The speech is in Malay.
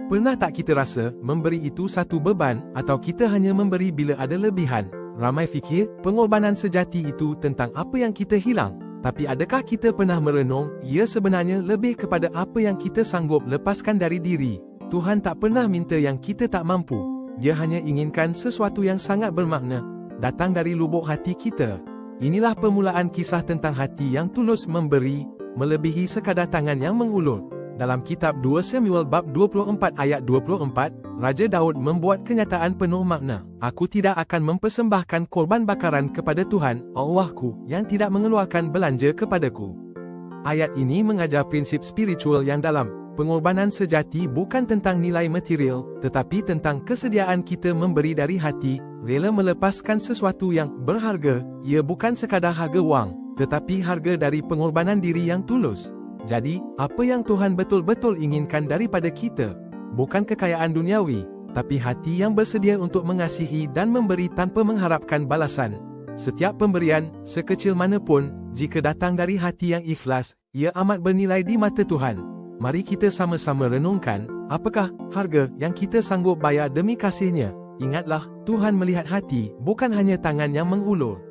Pernah tak kita rasa memberi itu satu beban atau kita hanya memberi bila ada lebihan? Ramai fikir pengorbanan sejati itu tentang apa yang kita hilang. Tapi adakah kita pernah merenung, ia sebenarnya lebih kepada apa yang kita sanggup lepaskan dari diri. Tuhan tak pernah minta yang kita tak mampu. Dia hanya inginkan sesuatu yang sangat bermakna, datang dari lubuk hati kita. Inilah permulaan kisah tentang hati yang tulus memberi, melebihi sekadar tangan yang mengulur. Dalam kitab 2 Samuel bab 24 ayat 24, Raja Daud membuat kenyataan penuh makna. Aku tidak akan mempersembahkan korban bakaran kepada Tuhan, Allahku, yang tidak mengeluarkan belanja kepadaku. Ayat ini mengajar prinsip spiritual yang dalam. Pengorbanan sejati bukan tentang nilai material, tetapi tentang kesediaan kita memberi dari hati, rela melepaskan sesuatu yang berharga. Ia bukan sekadar harga wang, tetapi harga dari pengorbanan diri yang tulus. Jadi, apa yang Tuhan betul-betul inginkan daripada kita? Bukan kekayaan duniawi, tapi hati yang bersedia untuk mengasihi dan memberi tanpa mengharapkan balasan. Setiap pemberian, sekecil manapun, jika datang dari hati yang ikhlas, ia amat bernilai di mata Tuhan. Mari kita sama-sama renungkan, apakah harga yang kita sanggup bayar demi kasih-Nya? Ingatlah, Tuhan melihat hati, bukan hanya tangan yang mengulur.